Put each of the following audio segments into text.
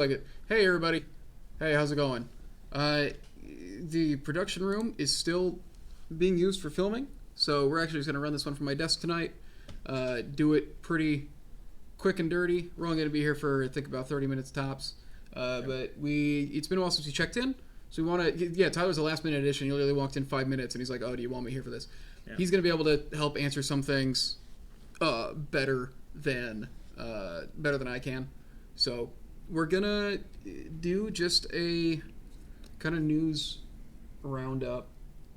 Like it. Hey everybody. Hey, how's it going? Uh, the production room is still being used for filming, so we're actually just gonna run this one from my desk tonight. Do it pretty quick and dirty. We're only gonna be here for I think about 30 minutes tops. But it's been a while since we checked in, so we want to. Yeah, Tyler's a last minute addition. He literally walked in 5 minutes, and he's like, "Oh, do you want me here for this?" Yeah. He's gonna be able to help answer some things better than I can. So we're gonna do just a kind of news roundup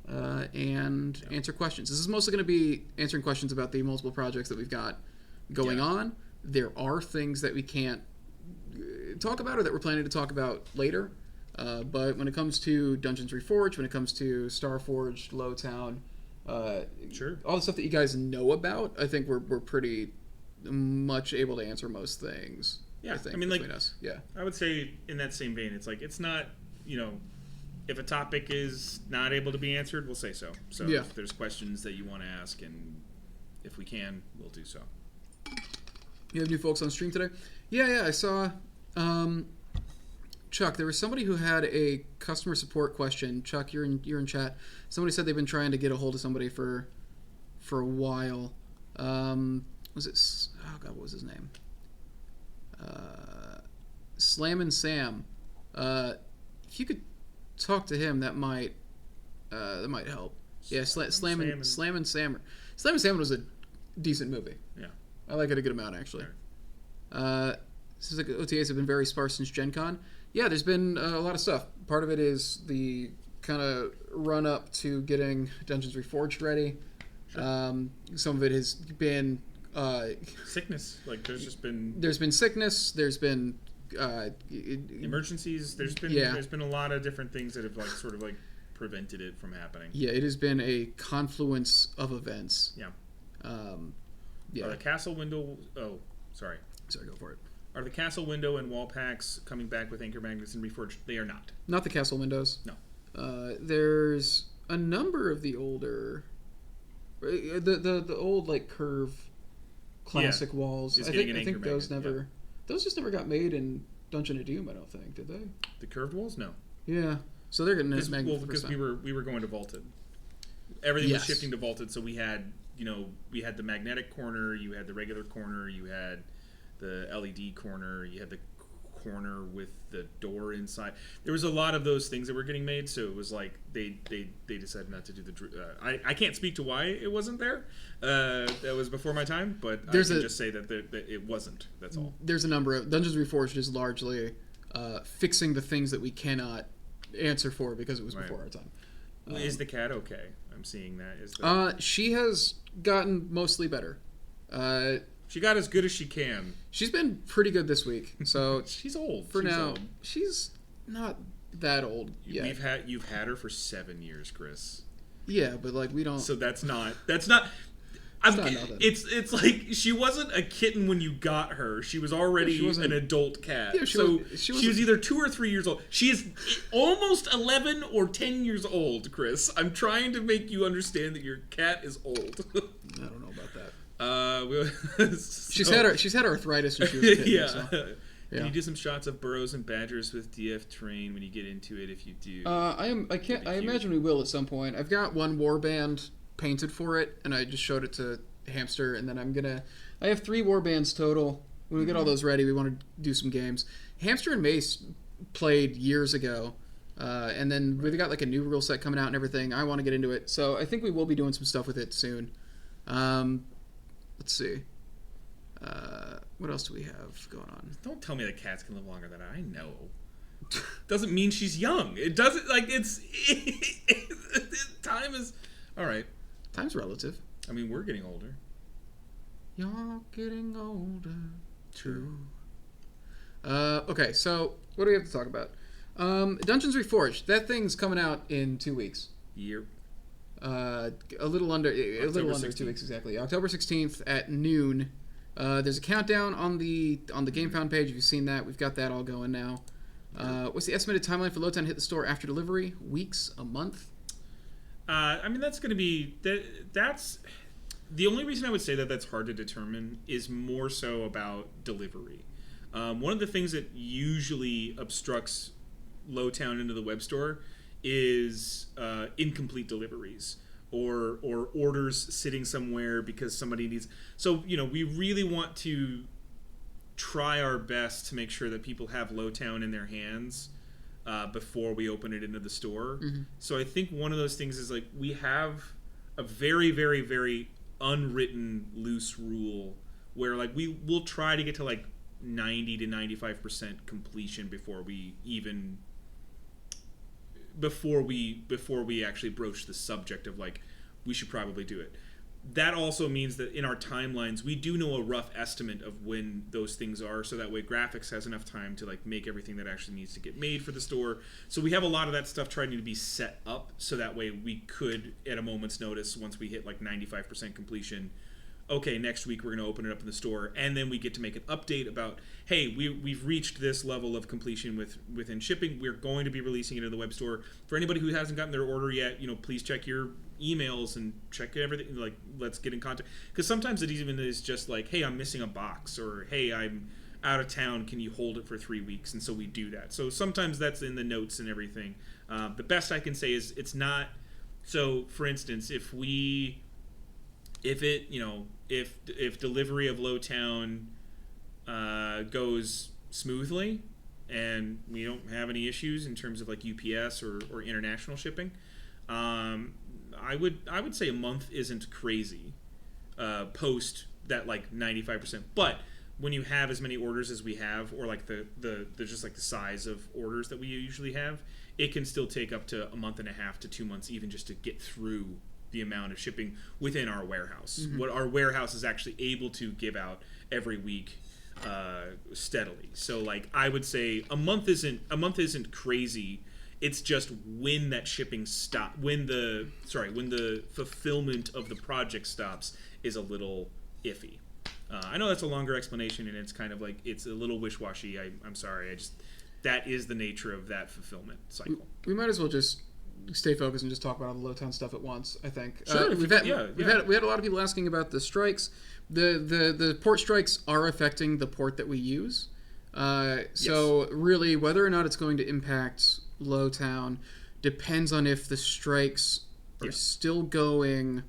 and answer questions. This is mostly going to be answering questions about the multiple projects that we've got going on. There are things that we can't talk about or that we're planning to talk about later. But when it comes to Dungeons Reforged, when it comes to Starforged, Lowtown, Sure. all the stuff that you guys know about, I think we're pretty much able to answer most things. Yeah, I think, I mean, between like, us. Yeah. I would say in that same vein, it's like it's not, if a topic is not able to be answered, we'll say so. So Yeah. if there's questions that you want to ask, and if we can, we'll do so. You have new folks on stream today? Yeah, I saw. Chuck, there was somebody who had a customer support question. Chuck, you're in chat. Somebody said they've been trying to get a hold of somebody for a while. Was it? Oh God, what was his name? Slammin' Sam. If you could talk to him, that might help. Yeah, Slammin' Sam. Slammin' Sam was a decent movie. Yeah. I like it a good amount, actually. This is like OTAs have been very sparse since Gen Con. Yeah, there's been a lot of stuff. Part of it is the kind of run up to getting Dungeons Reforged ready. Sure. Some of it has been Sickness. Like, there's been sickness. There's been emergencies. There's been a lot of different things that have sort of prevented it from happening. Yeah, it has been a confluence of events. Yeah. Yeah. Are the castle window? Oh, sorry. Sorry, go for it. Are the castle window and wall packs coming back with anchor magnets and reforged? They are not. Not the castle windows. No. There's a number of the older, the old curve classic walls. I think those never, those just never got made in Dungeon of Doom. I don't think, did they? The curved walls, no. Yeah. So they're getting magnet because we were going to vaulted. Everything was shifting to vaulted, so we had the magnetic corner, you had the regular corner, you had the LED corner, you had the corner with the door inside. There was a lot of those things that were getting made, so it was like they decided not to do the. I can't speak to why it wasn't there. That was before my time, but I can just say that it wasn't. That's all. There's a number of Dungeons Reforged is largely fixing the things that we cannot answer for because it was before our time. Is the cat okay? I'm seeing that. She has gotten mostly better. She got as good as she can. She's been pretty good this week. So she's old. She's not that old yet. You've had her for 7 years, Chris. Yeah, but we don't. So that's not. It's like she wasn't a kitten when you got her. She was already an adult cat. Yeah, she was either 2 or 3 years old. She is almost 11 or 10 years old, Chris. I'm trying to make you understand that your cat is old. I don't know about that. She's had arthritis when she was a kid. Yeah. So. Can you do some shots of burrows and badgers with DF terrain when you get into it? If you do, I imagine we will at some point. I've got one warband painted for it, and I just showed it to Hamster, and then I have 3 warbands total. When we get all those ready, we want to do some games. Hamster and Mace played years ago, and then we've got a new rule set coming out and everything. I want to get into it, so I think we will be doing some stuff with it soon. Let's see. What else do we have going on? Don't tell me that cats can live longer than I know. Doesn't mean she's young. It doesn't time is all right. Time's relative. I mean, we're getting older. You're getting older. True. Okay, so what do we have to talk about? Dungeons Reforged. That thing's coming out in 2 weeks. Yep. A little under 2 weeks exactly. October 16th at noon. There's a countdown on the GameFound page. If you've seen that, we've got that all going now. What's the estimated timeline for Lowtown to hit the store after delivery? Weeks? A month? I mean, that's going to be that's the only reason I would say that that's hard to determine is more so about delivery. One of the things that usually obstructs Lowtown into the web store is incomplete deliveries or orders sitting somewhere because somebody needs. So we really want to try our best to make sure that people have Lowtown in their hands before we open it into the store. Mm-hmm. So I think one of those things is like we have a very, very, very unwritten loose rule where like we'll try to get to like 90 to 95% completion before we actually broach the subject of like we should probably do it. That also means that in our timelines we do know a rough estimate of when those things are, so that way graphics has enough time to like make everything that actually needs to get made for the store. So we have a lot of that stuff trying to be set up so that way we could at a moment's notice, once we hit like 95% completion, okay, next week we're going to open it up in the store, and then we get to make an update about, hey, we've reached this level of completion within shipping. We're going to be releasing it in the web store. For anybody who hasn't gotten their order yet, please check your emails and check everything. Like, let's get in contact, because sometimes it even is just like, hey, I'm missing a box, or hey, I'm out of town. Can you hold it for 3 weeks? And so we do that. So sometimes that's in the notes and everything. The best I can say is it's not. So, for instance, if delivery of Lowtown goes smoothly and we don't have any issues in terms of like UPS or international shipping, I would say a month isn't crazy post that like 95%. But when you have as many orders as we have, or like the just like the size of orders that we usually have, it can still take up to a month and a half to 2 months even just to get through the amount of shipping within our warehouse. Mm-hmm. What our warehouse is actually able to give out every week steadily. So like I would say a month isn't crazy. It's just when that shipping when the fulfillment of the project stops is a little iffy. I know that's a longer explanation and it's kind of like it's a little wish-washy. I'm sorry. That is the nature of that fulfillment cycle. We might as well just stay focused and just talk about all the Lowtown stuff at once, I think. Sure. We had a lot of people asking about the strikes. The port strikes are affecting the port that we use. So really, whether or not it's going to impact Lowtown depends on if the strikes are still going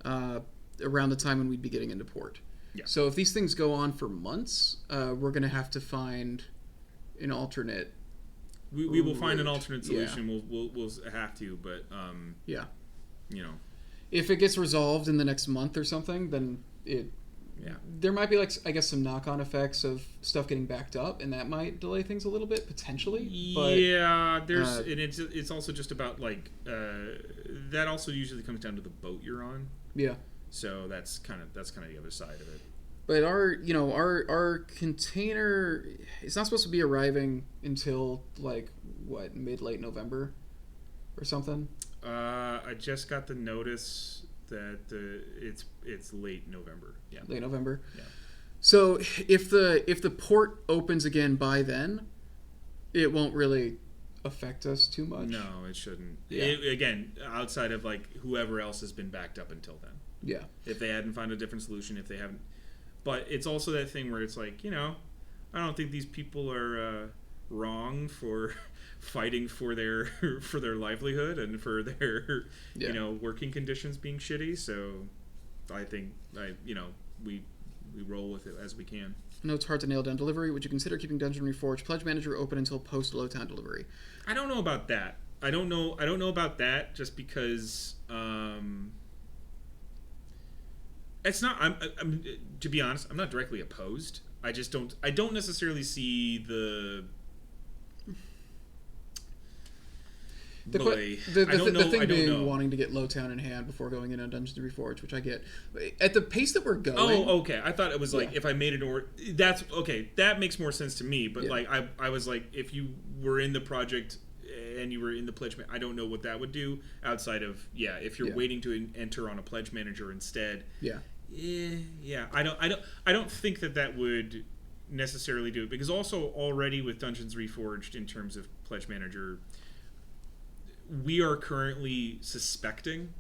around the time when we'd be getting into port. Yeah. So if these things go on for months, we're going to have to find an alternate. We will find an alternate solution. Yeah. We'll have to, but if it gets resolved in the next month or something, then there might be like I guess some knock-on effects of stuff getting backed up, and that might delay things a little bit potentially. But, and it's also just about like that also usually comes down to the boat you're on. Yeah. So that's kind of the other side of it. But our container, it's not supposed to be arriving until like what, late November or something. I just got the notice that it's late November. Yeah. Late November. Yeah. So if the port opens again by then, it won't really affect us too much. No, it shouldn't. Yeah. Again, outside of like whoever else has been backed up until then. Yeah. If they hadn't found a different solution, if they haven't. But it's also that thing where it's like, I don't think these people are wrong for fighting for their livelihood and for their working conditions being shitty. So I think we roll with it as we can. I know it's hard to nail down delivery. Would you consider keeping Dungeon Reforged Pledge Manager open until post Lowtown delivery? I don't know about that. I don't know about that just because. It's not. I'm to be honest, I'm not directly opposed. I just don't. I don't necessarily see the thing being wanting to get Lowtown in hand before going in on Dungeons & Reforged, which I get. At the pace that we're going. Oh, okay. I thought it was like if I made an order. That's okay. That makes more sense to me. But like I was like, if you were in the project and you were in the pledge, I don't know what that would do outside of if you're waiting to enter on a pledge manager instead. I don't think that would necessarily do it, because also already with Dungeons Reforged in terms of pledge manager, we are currently suspecting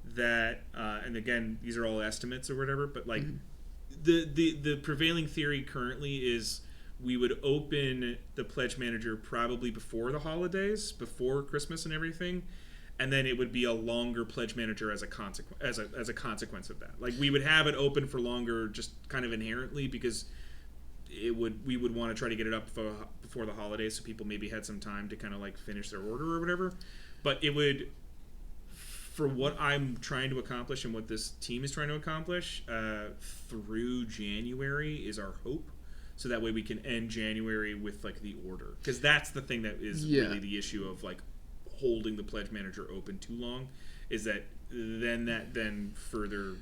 that and again these are all estimates or whatever, but like the prevailing theory currently is we would open the Pledge Manager probably before the holidays, before Christmas and everything, and then it would be a longer Pledge Manager as a consequence of that. Like, we would have it open for longer, just kind of inherently, because we would want to try to get it up before the holidays, so people maybe had some time to kind of like finish their order or whatever. But it would, for what I'm trying to accomplish and what this team is trying to accomplish, through January is our hope. So that way we can end January with like the order, because that's the thing that is really the issue of like holding the Pledge Manager open too long, is that then further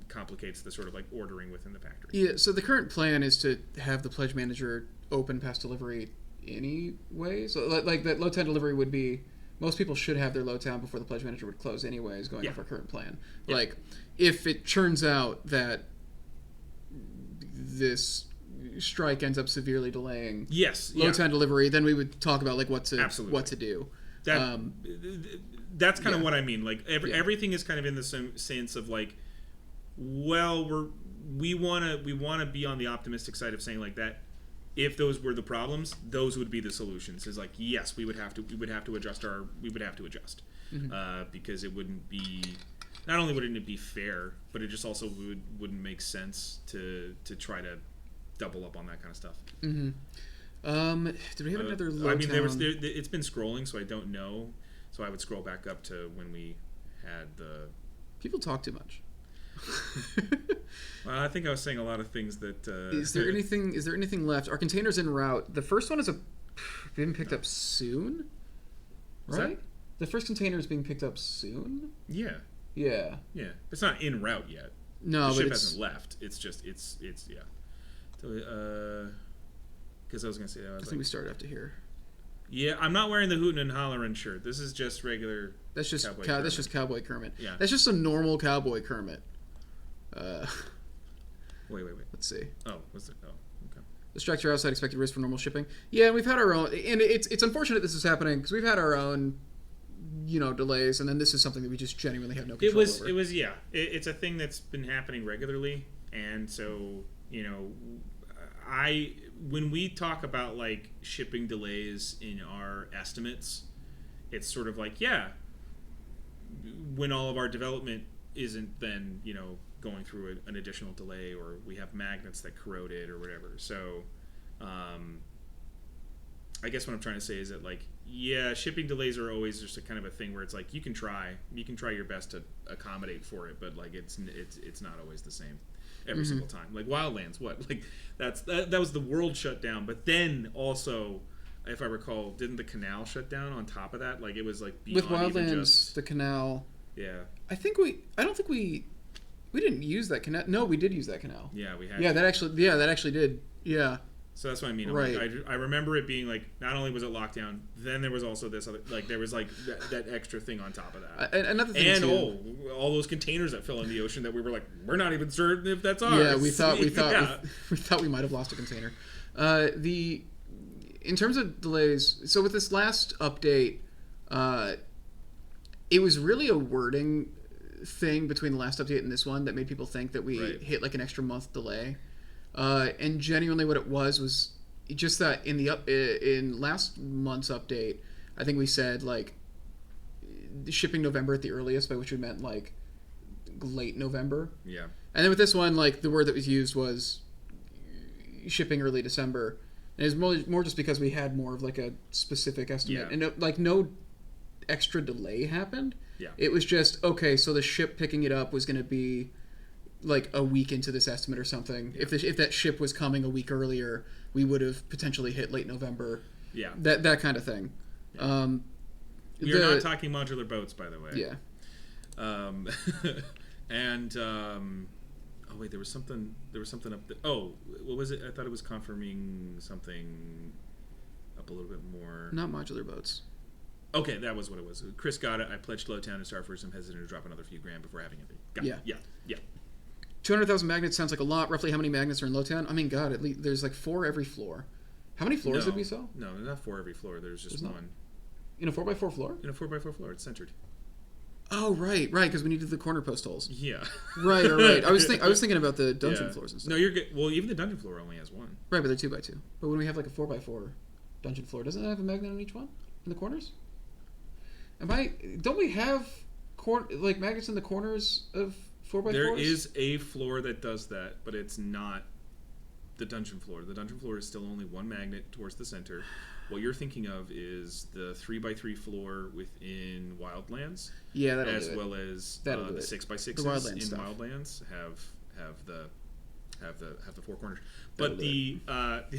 complicates the sort of like ordering within the factory. Yeah, so the current plan is to have the Pledge Manager open past delivery anyway. So like that load time delivery would be, most people should have their load time before the Pledge Manager would close anyways, going off our current plan. Yeah. Like, if it turns out that this strike ends up severely delaying load time delivery, then we would talk about like what to do. That's kind of what I mean. Like everything is kind of in the same sense of like, well, we want to be on the optimistic side of saying like that. If those were the problems, those would be the solutions. Is like, yes, we would have to adjust because it wouldn't be, not only wouldn't it be fair, but it just also wouldn't make sense to try to double up on that kind of stuff. Mm-hmm. Did we have another low town? It's been scrolling, so I don't know. So I would scroll back up to when we had the. People talk too much. Well, I think I was saying a lot of things that. Is there anything left? Our containers en route. The first one is being picked up soon, right? The first container is being picked up soon. Yeah. Yeah. Yeah. It's not en route yet. No, the ship hasn't left. It's just it's yeah. So, because I was gonna say, I think we started after here. Yeah, I'm not wearing the hootin' and hollerin' shirt. This is just regular. That's just Cowboy Kermit. Yeah. That's just a normal Cowboy Kermit. Wait. Let's see. Oh, what's it? Oh, okay. The structure outside expected risk for normal shipping. Yeah, we've had our own, and it's unfortunate this is happening because we've had our own, delays, and then this is something that we just genuinely have no control over. It was it's a thing that's been happening regularly, and so when we talk about like shipping delays in our estimates, it's sort of like when all of our development isn't then going through an additional delay, or we have magnets that corroded or whatever. So I guess what I'm trying to say is that like shipping delays are always just a kind of a thing where it's like you can try your best to accommodate for it, but like it's not always the same every single time. Like Wildlands, that was the world shut down, but then also, if I recall, didn't the canal shut down on top of that? Like it was like beyond with Wildlands, even just, the canal. Yeah. I don't think we didn't use that canal. No, we did use that canal. Yeah, we had. Yeah, that actually did. Yeah. So that's what I mean. Right. Like, I remember it being like, not only was it locked down, then there was also this other, like there was like that extra thing on top of that. Another thing and all those containers that fell in the ocean that we were like, we're not even certain if that's ours. Yeah, we thought we might have lost a container. In terms of delays, so with this last update, it was really a wording thing between the last update and this one that made people think that we hit like an extra month delay. And genuinely what it was just that in last month's update, I think we said like shipping November at the earliest, by which we meant like late November. Yeah. And then with this one, like the word that was used was shipping early December. And it was more just because we had more of like a specific estimate. Yeah. And like no extra delay happened. Yeah. It was just, okay, so the ship picking it up was going to be like a week into this estimate or something. Yeah. If that ship was coming a week earlier, we would have potentially hit late November. Yeah. That kind of thing. Yeah. We are not talking modular boats, by the way. Yeah. Oh wait, there was something up there. Oh, what was it? I thought it was confirming something up a little bit more. Not modular boats. Okay, that was what it was. Chris got it. I pledged Lowtown and Starforce. I'm hesitant to drop another few grand before having it. Yeah. 200,000 magnets sounds like a lot. Roughly how many magnets are in Lowtown? I mean, God, at least there's like 4 every floor. How many floors did we sell? No, not 4 every floor. There's just one. In a 4x4 floor? In a 4x4 floor. It's centered. Oh, right, because we needed the corner post holes. Yeah. Right. I was thinking about the dungeon floors and stuff. No, you're good. Well, even the dungeon floor only has one. Right, but they're 2x2. But when we have like a 4x4 dungeon floor, doesn't it have a magnet on each one in the corners? Don't we have magnets in the corners of 4x4s? There is a floor that does that, but it's not the dungeon floor. The dungeon floor is still only one magnet towards the center. What you're thinking of is the 3x3 floor within Wildlands. Yeah, that'll as do it. well as That'll the do it. 6x6s The Wildlands in stuff. Wildlands have the four corners. But the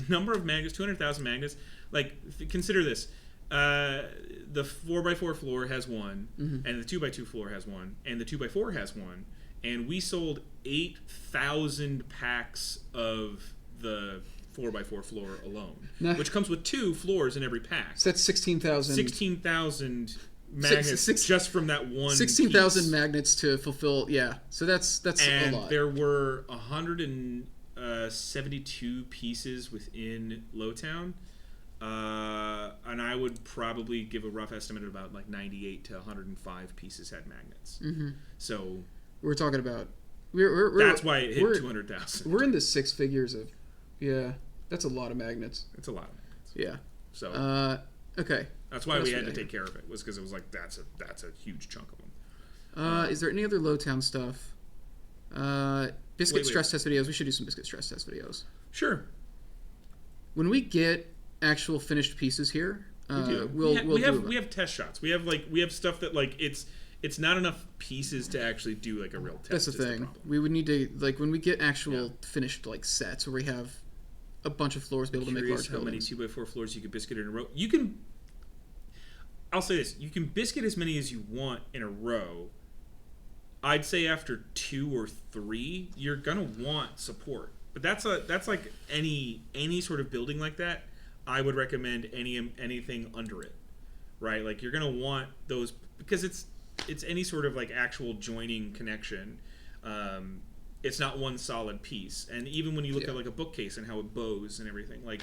number of magnets, 200,000 magnets. Like consider this: the 4x4 floor has one, Mm-hmm. and the 2x2 floor has one, and the 2x4 has one, and we sold 8,000 packs of the 4x4 floor alone, Nah. which comes with 2 floors in every pack. So that's 16,000. 16,000 magnets just from that one 16,000 piece. magnets to fulfill. Yeah, so that's And a lot. there were 172 pieces within Lowtown. And I would probably give a rough estimate of about like 98 to 105 pieces had magnets. Mm-hmm. So We're talking about. We're that's why it hit 200,000. We're in the 6 figures of. Yeah, that's a lot of magnets. It's a lot of magnets. Yeah. So okay. that's why What we else had we to got take care of it. Was because it was like that's a huge chunk of them. Is there any other Lowtown stuff? Biscuit Wait. stress test videos. We should do some biscuit stress test videos. Sure. When we get actual finished pieces here, we'll we have test shots. We have stuff that like it's not enough pieces to actually do like a real test. That's the thing. We would need to when we get actual finished sets where we have a bunch of floors to be able to make large how many buildings. 2x4 floors you could biscuit in a row. You can. I'll say this: you can biscuit as many as you want in a row. I'd say after 2 or 3, you're gonna want support. But that's like any sort of building like that. I would recommend anything under it, right? Like you're gonna want those because it's any sort of like actual joining connection. It's not one solid piece, and even when you look at like a bookcase and how it bows and everything, like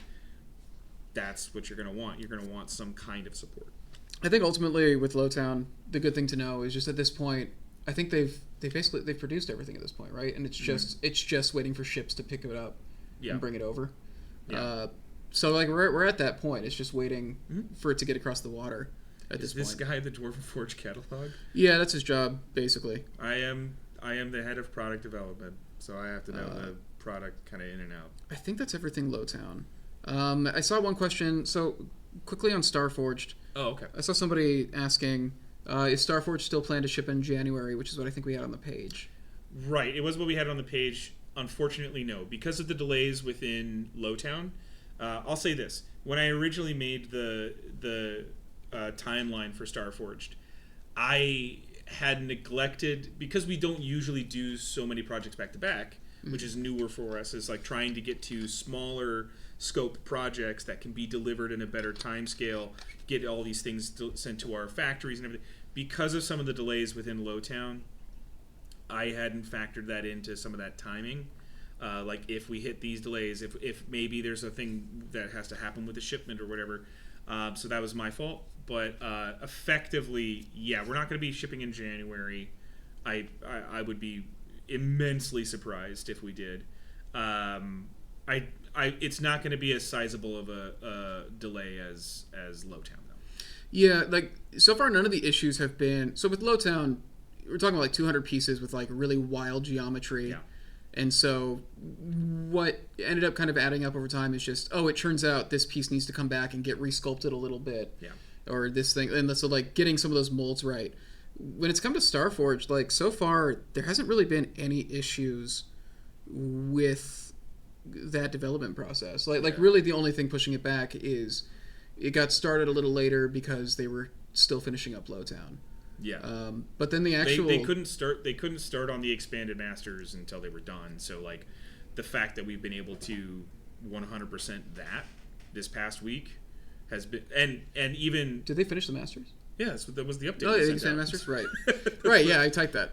that's what you're gonna want. You're gonna want some kind of support. I think ultimately with Lowtown, the good thing to know is just at this point, I think they've produced everything at this point, right? And it's just waiting for ships to pick it up and bring it over. Yeah. So like we're at that point. It's just waiting for it to get across the water at this point. Is this guy the Dwarven Forge catalog? Yeah, that's his job basically. I am the head of product development, so I have to know the product kind of in and out. I think that's everything Lowtown. I saw one question. So quickly on Starforged. Oh, okay. I saw somebody asking, is Starforged still planned to ship in January, which is what I think we had on the page. Right. It was what we had on the page. Unfortunately, no. Because of the delays within Lowtown, I'll say this. When I originally made the timeline for Starforged, I had neglected, because we don't usually do so many projects back to back, which is newer for us, is like trying to get to smaller scope projects that can be delivered in a better time scale, get all these things sent to our factories and everything. Because of some of the delays within Lowtown, I hadn't factored that into some of that timing. Like if we hit these delays, if maybe there's a thing that has to happen with the shipment or whatever. So that was my fault. But effectively, yeah, we're not going to be shipping in January. I would be immensely surprised if we did. It's not going to be as sizable of a delay as Lowtown, though. Yeah, like so far none of the issues have been. So with Lowtown, we're talking about like 200 pieces with like really wild geometry. Yeah. And so what ended up kind of adding up over time is just, it turns out this piece needs to come back and get resculpted a little bit. Yeah. Or this thing. And so like getting some of those molds right. When it's come to Starforged, like so far there hasn't really been any issues with that development process. Like really the only thing pushing it back is it got started a little later because they were still finishing up Lowtown. Yeah. But then the actual they couldn't start on the expanded masters until they were done. So like the fact that we've been able to 100% that this past week has been and even did they finish the masters? Yeah, that was the update. Oh, yeah, expanded masters, right? Right. Yeah, I typed that.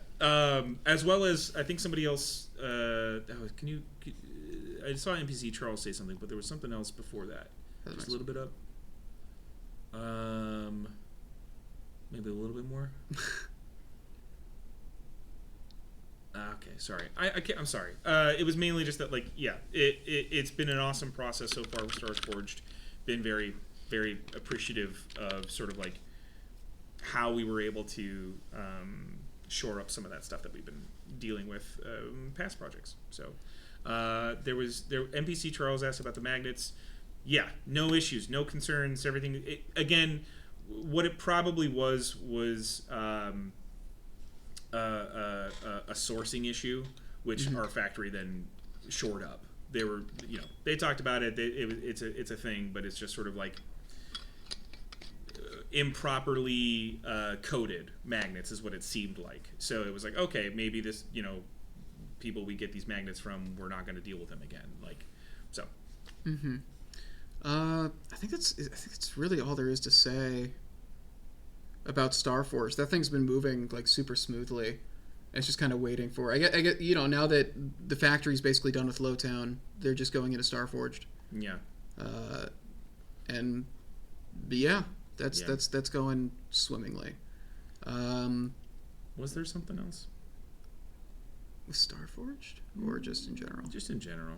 As well as I think somebody else. I saw NPC Charles say something, but there was something else before that. Just a little bit up. Maybe a little bit more. Okay, sorry. I'm sorry. It was mainly just that, like, yeah, it's been an awesome process so far with Stars Forged. Been very, very appreciative of sort of like how we were able to shore up some of that stuff that we've been dealing with past projects. So NPC Charles asked about the magnets. Yeah, no issues, no concerns. Everything. Again, what it probably was a sourcing issue, which our factory then shored up. They were, they talked about it. It's a thing, but it's just sort of like improperly coded magnets is what it seemed like. So it was like, okay, maybe this, people we get these magnets from, we're not going to deal with them again. Like, so. Mm-hmm. I think it's really all there is to say about Starforce. That thing's been moving like super smoothly. It's just kind of waiting for. I get now that the factory's basically done with Lowtown, they're just going into Starforged. Yeah. And that's going swimmingly. Was there something else with Starforged, or just in general? Just in general.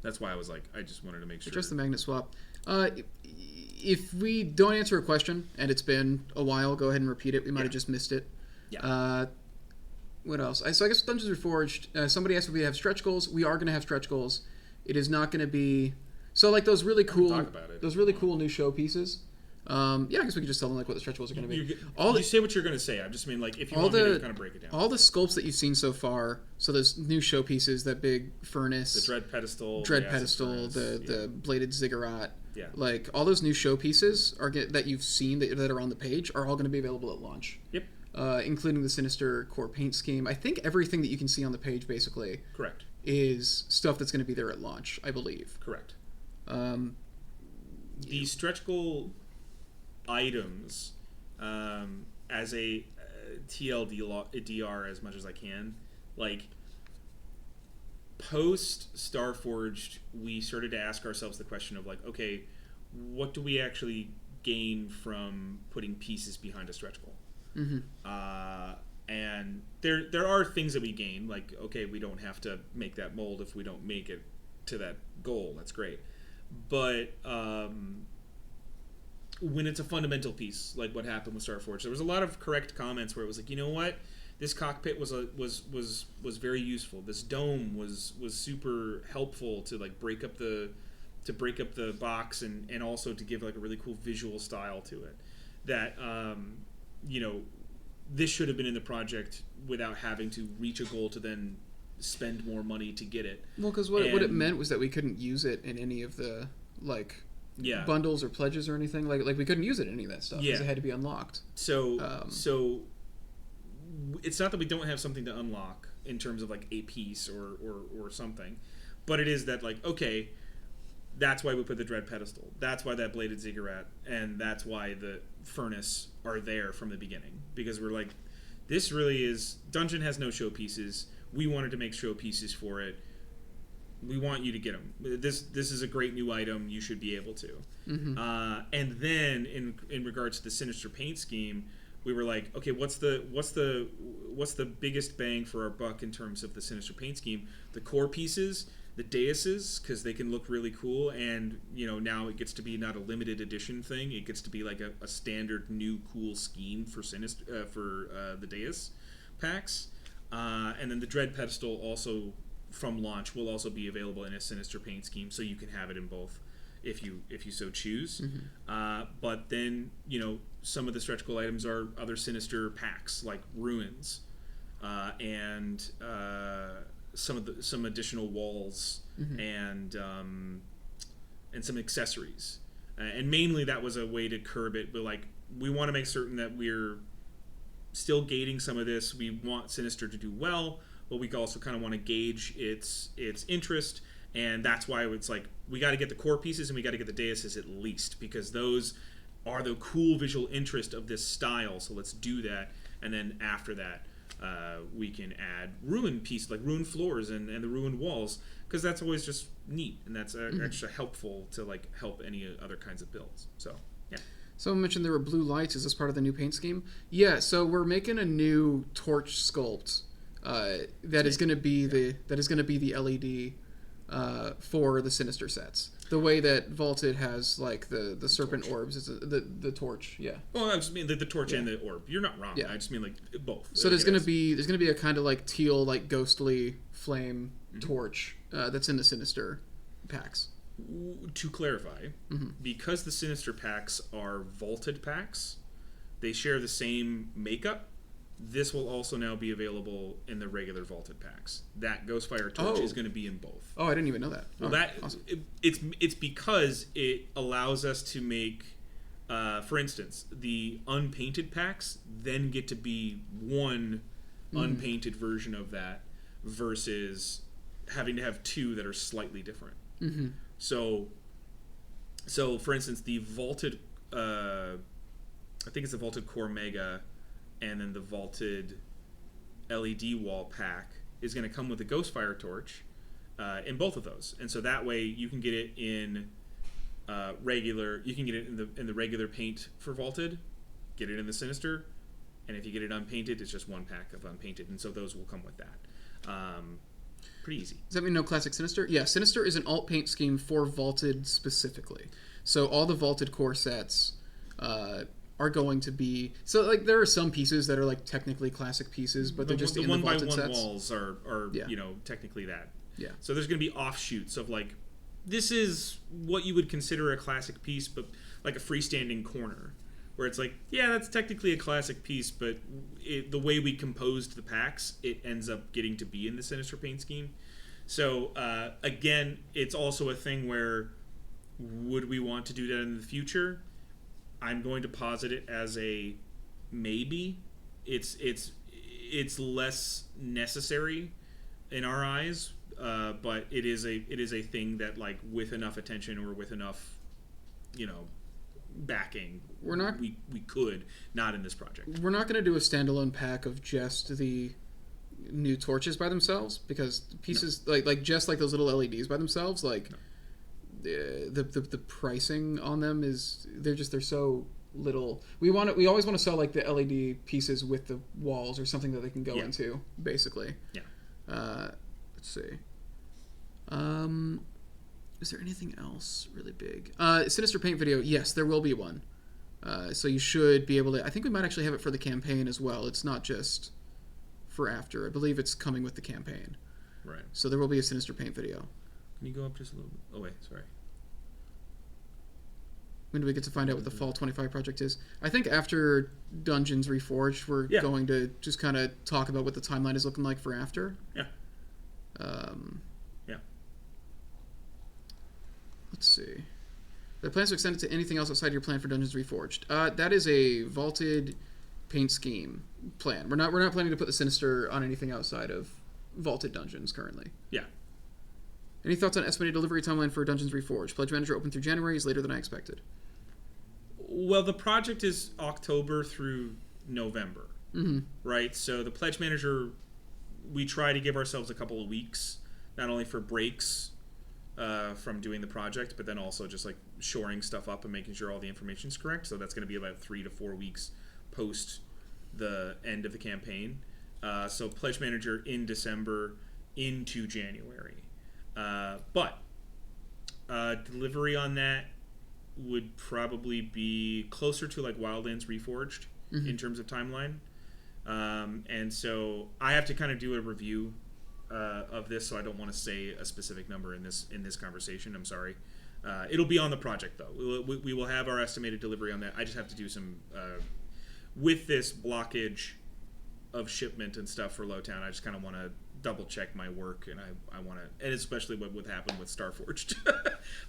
That's why I was like, I just wanted to make sure. Just the magnet swap. If we don't answer a question and it's been a while, go ahead and repeat it. We might have just missed it. Yeah. What else? So I guess Dungeons Reforged. Somebody asked if we have stretch goals. We are going to have stretch goals. It is not going to be like those really cool, cool new show pieces. I guess we could just tell them like what the stretch goals are going to be. You say what you're going to say. I just mean like if you want me to kind of break it down. All the sculpts that you've seen so far. So those new show pieces, that big furnace, the dread pedestal, the bladed ziggurat. Yeah. Like all those new show pieces that you've seen that are on the page are all going to be available at launch. Yep. Including the Sinister core paint scheme. I think everything that you can see on the page basically correct is stuff that's going to be there at launch, I believe. Correct. The stretch goal items as a TLDR as much as I can, like post Starforged, we started to ask ourselves the question of like, okay, what do we actually gain from putting pieces behind a stretch goal? Mm-hmm. And there are things that we gain, like, okay, we don't have to make that mold if we don't make it to that goal. That's great. But when it's a fundamental piece, like what happened with Starforged, there was a lot of correct comments where it was like, you know what, this cockpit was very useful. This dome was super helpful to like break up the box and also to give like a really cool visual style to it. That this should have been in the project without having to reach a goal to then spend more money to get it. Well, because what it meant was that we couldn't use it in any of the bundles or pledges or anything. Like we couldn't use it in any of that stuff because it had to be unlocked. So it's not that we don't have something to unlock in terms of like a piece or something, but it is that like, okay, that's why we put the dread pedestal. That's why that bladed ziggurat, and that's why the furnace are there from the beginning. Because we're like, this really is... Dungeon has no showpieces. We wanted to make showpieces for it. We want you to get them. This is a great new item. You should be able to. Mm-hmm. And then in regards to the Sinister paint scheme, we were like, okay, what's the biggest bang for our buck in terms of the Sinister paint scheme? The core pieces, the daises, because they can look really cool, and now it gets to be not a limited edition thing. It gets to be like a standard new cool scheme for Sinister the dais packs, and then the dread pedestal also from launch will also be available in a Sinister paint scheme, so you can have it in both if you so choose. Mm-hmm. But then some of the stretch goal items are other Sinister packs like ruins, and some additional walls, mm-hmm. and some accessories, and mainly that was a way to curb it. But like, we want to make certain that we're still gating some of this. We want Sinister to do well, but we also kind of want to gauge its interest, and that's why it's like we got to get the core pieces and we got to get the daises at least, because those are the cool visual interest of this style. So let's do that, and then after that, we can add ruined pieces like ruined floors and the ruined walls, because that's always just neat, and that's extra helpful to like help any other kinds of builds. So yeah. Someone mentioned there were blue lights. Is this part of the new paint scheme? Yeah. So we're making a new torch sculpt that is going to be the LED for the Sinister sets. The way that Vaulted has like the serpent orbs is the torch. Yeah. Well, I just mean the torch and the orb. You're not wrong. Yeah. I just mean like both. So there's gonna be a kind of like teal, like ghostly flame torch that's in the Sinister packs. To clarify, because the Sinister packs are vaulted packs, they share the same makeup. This will also now be available in the regular vaulted packs. That Ghostfire torch is going to be in both. Oh, I didn't even know that. Well, awesome. It's because it allows us to make, for instance, the unpainted packs then get to be one unpainted version of that versus having to have two that are slightly different. Mm-hmm. So for instance, the vaulted, I think it's the vaulted Core Mega, and then the vaulted LED wall pack is going to come with the Ghostfire torch in both of those, and so that way you can get it in regular. You can get it in the regular paint for vaulted, get it in the Sinister, and if you get it unpainted, it's just one pack of unpainted, and so those will come with that. Pretty easy. Does that mean no classic Sinister? Yeah, Sinister is an alt paint scheme for vaulted specifically. So all the vaulted core sets are going to be like there are some pieces that are like technically classic pieces, but they're just in the vaulted sets. The 1x1 walls are technically that. Yeah. So there's going to be offshoots of like this is what you would consider a classic piece, but like a freestanding corner where it's like that's technically a classic piece, but the way we composed the packs, it ends up getting to be in the Sinister paint scheme. So again, it's also a thing where would we want to do that in the future? I'm going to posit it as a maybe. It's less necessary in our eyes, but it is a thing that like with enough attention or with enough, backing, we could not in this project. We're not going to do a standalone pack of just the new torches by themselves because pieces like just like those little LEDs by themselves the pricing on them is they're so little. We always want to sell like the LED pieces with the walls or something that they can go into basically. Let's see. Is there anything else really big? Sinister paint video. Yes, there will be one. So you should be able to. I think we might actually have it for the campaign as well. It's not just for after. I believe it's coming with the campaign. Right. So there will be a Sinister paint video. Can you go up just a little bit? Oh, wait, sorry. When do we get to find out what the Fall 25 project is? I think after Dungeons Reforged, we're going to just kind of talk about what the timeline is looking like for after. Yeah. Let's see. The plans to extend it to anything else outside your plan for Dungeons Reforged. That is a vaulted paint scheme plan. We're not planning to put the Sinister on anything outside of vaulted dungeons currently. Yeah. Any thoughts on estimated delivery timeline for Dungeons Reforged? Pledge Manager open through January is later than I expected. Well, the project is October through November, right? So the Pledge Manager, we try to give ourselves a couple of weeks, not only for breaks from doing the project, but then also just like shoring stuff up and making sure all the information is correct. So that's going to be about 3 to 4 weeks post the end of the campaign. So Pledge Manager in December into January. But delivery on that would probably be closer to like Wildlands Reforged in terms of timeline. And so I have to kind of do a review of this, so I don't want to say a specific number in this conversation. I'm sorry. It'll be on the project though. We will have our estimated delivery on that. I just have to do some with this blockage of shipment and stuff for Lowtown. I just kind of want to double check my work, and I want to, and especially what would happen with Starforged.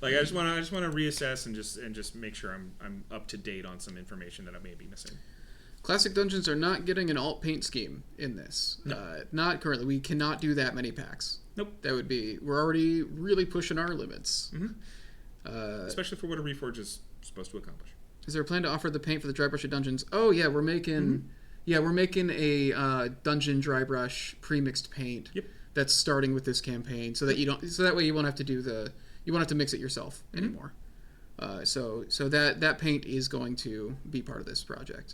Like I just want to reassess and just make sure I'm up to date on some information that I may be missing. Classic Dungeons are not getting an alt paint scheme in this. No. Not currently. We cannot do that many packs. Nope. We're already really pushing our limits. Especially for what a Reforge is supposed to accomplish. Is there a plan to offer the paint for the dry brush at Dungeons? Oh yeah, we're making we're making a Dungeon dry brush pre-mixed paint. Yep. That's starting with this campaign, so that way you won't have to you won't have to mix it yourself anymore. So that paint is going to be part of this project.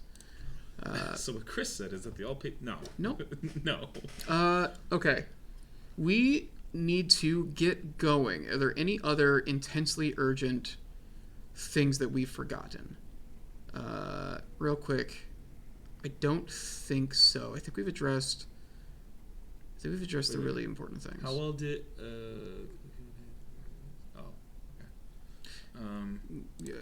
So what Chris said is that they all pay. No. Nope. No. Okay. We need to get going. Are there any other intensely urgent things that we've forgotten? Real quick. I don't think so. I think we've addressed the really important things. How well did...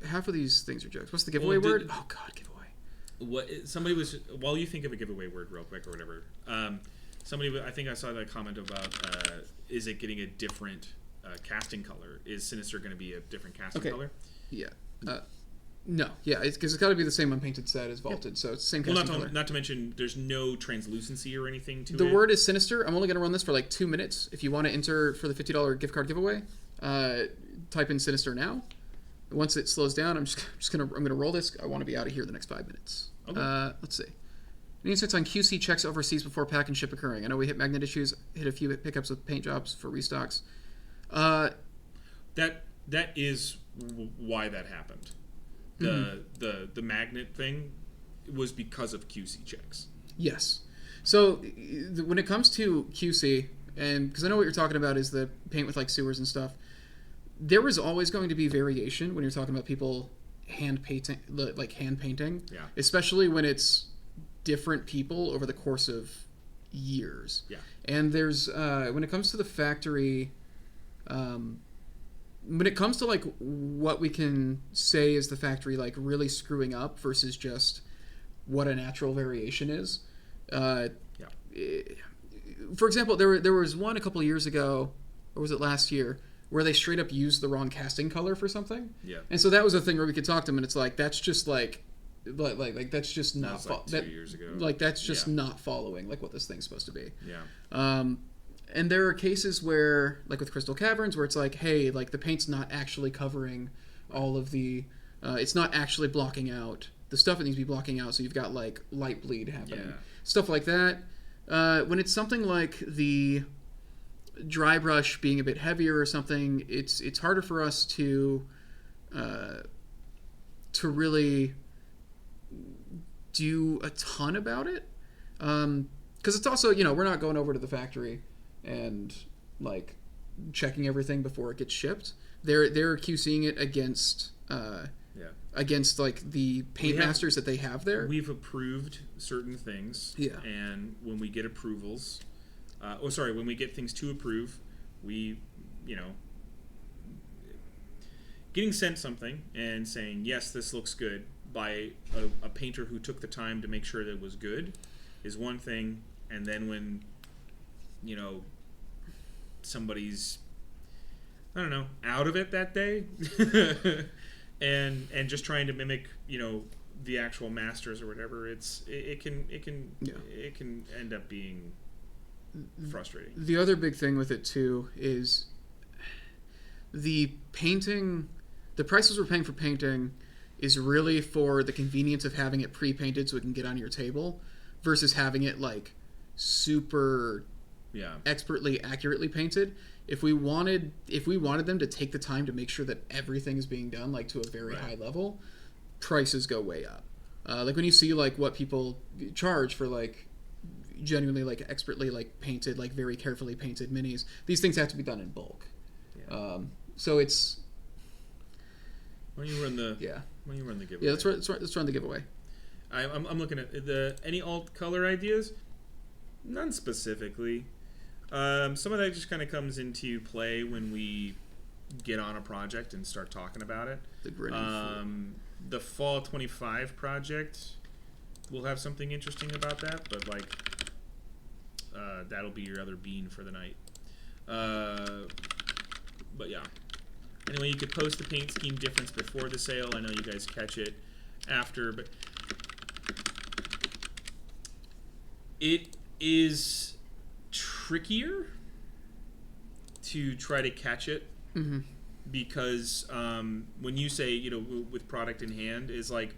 half of these things are jokes. What's the giveaway word? Oh, God, giveaway. Somebody was... While you think of a giveaway word real quick or whatever, I think I saw that comment about, is it getting a different casting color? Is Sinister going to be a different casting color? Yeah. No. Yeah, because it's got to be the same unpainted set as Vaulted, so it's the same casting color. Not to mention, there's no translucency or anything to it. The word is Sinister. I'm only going to run this for like 2 minutes. If you want to enter for the $50 gift card giveaway, type in Sinister now. Once it slows down, I'm gonna roll this. I want to be out of here the next 5 minutes. Okay. Let's see. Any insights on QC checks overseas before pack and ship occurring? I know we hit magnet issues, hit a few pickups with paint jobs for restocks. That is why that happened. The magnet thing was because of QC checks. Yes. So when it comes to QC, and because I know what you're talking about is the paint with like sewers and stuff, there is always going to be variation when you're talking about people hand painting. Yeah. Especially when it's different people over the course of years. Yeah. And there's when it comes to the factory, when it comes to like what we can say is the factory like really screwing up versus just what a natural variation is. For example, there was one a couple of years ago, or was it last year, where they straight up used the wrong casting color for something. Yeah. And so that was a thing where we could talk to them, and it's like that's just like that's just not that was like 2 years ago. Like that's just not following like what this thing's supposed to be. Yeah. And there are cases where, like with Crystal Caverns, where it's like, hey, like the paint's not actually covering all of the, it's not actually blocking out the stuff it needs to be blocking out, so you've got like light bleed happening, stuff like that. When it's something like the dry brush being a bit heavier or something, it's harder for us to really do a ton about it, because it's also, we're not going over to the factory and like checking everything before it gets shipped. They're QCing it against against like the paint masters that they have there. We've approved certain things, and when we get approvals, when we get things to approve, we, getting sent something and saying, yes, this looks good, by a painter who took the time to make sure that it was good is one thing, and then when, somebody's, I don't know, out of it that day, and just trying to mimic, the actual masters or whatever, it can end up being frustrating. The other big thing with it too is the painting, the prices we're paying for painting is really for the convenience of having it pre-painted so it can get on your table versus having it like super expertly, accurately painted. If we wanted them to take the time to make sure that everything is being done like to a very high level, prices go way up. Like when you see like what people charge for like genuinely like expertly like painted, like very carefully painted minis, these things have to be done in bulk. So it's, Why don't you run the giveaway? Yeah, let's run the giveaway. I'm looking at any alt color ideas. None specifically. Some of that just kind of comes into play when we get on a project and start talking about it. The Fall 25 project, we'll have something interesting about that, but like that'll be your other bean for the night. But yeah. Anyway, you could post the paint scheme difference before the sale. I know you guys catch it after, but it is trickier to try to catch it because when you say, with product in hand, is like,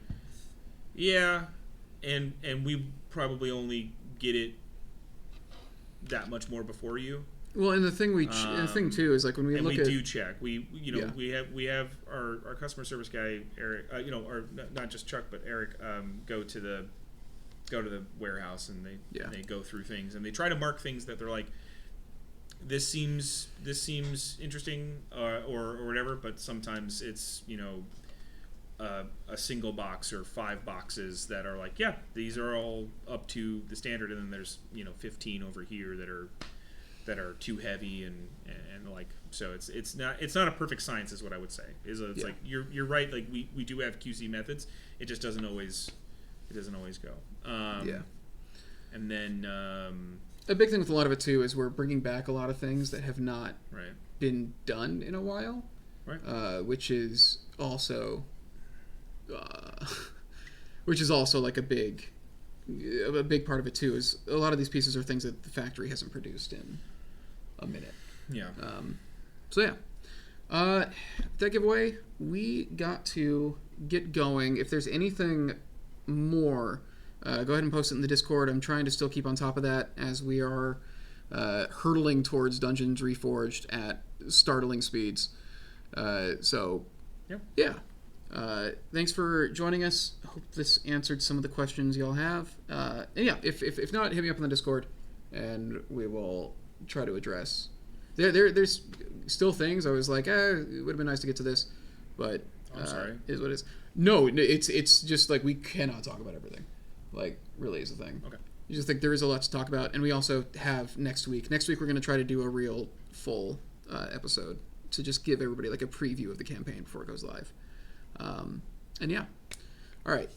and we probably only get it that much more before you. Well, and the thing the thing too is like when we look at, we do check. We have our customer service guy Eric, or not just Chuck but Eric, go to the go to the warehouse and they go through things and they try to mark things that they're like, this seems interesting or whatever, but sometimes it's a single box or 5 boxes that are like, yeah, these are all up to the standard, and then there's 15 over here that are too heavy and like, so it's not a perfect science is what I would say. It's like you're right, like we do have QC methods, it just doesn't always go. And then a big thing with a lot of it too is we're bringing back a lot of things that have not been done in a while, which is also like a big part of it too. Is a lot of these pieces are things that the factory hasn't produced in a minute. That giveaway, we got to get going. If there's anything more, go ahead and post it in the Discord. I'm trying to still keep on top of that as we are hurtling towards Dungeons Reforged at startling speeds. Thanks for joining us. I hope this answered some of the questions y'all have. And yeah, if not, hit me up on the Discord, and we will try to address. There's still things I was like, it would have been nice to get to this, but I'm sorry. Is what it is. No, it's just like we cannot talk about everything. Like, really is the thing. Okay. You just think there is a lot to talk about, and we also have next week. Next week we're going to try to do a real full episode to just give everybody like a preview of the campaign before it goes live. And yeah. All right.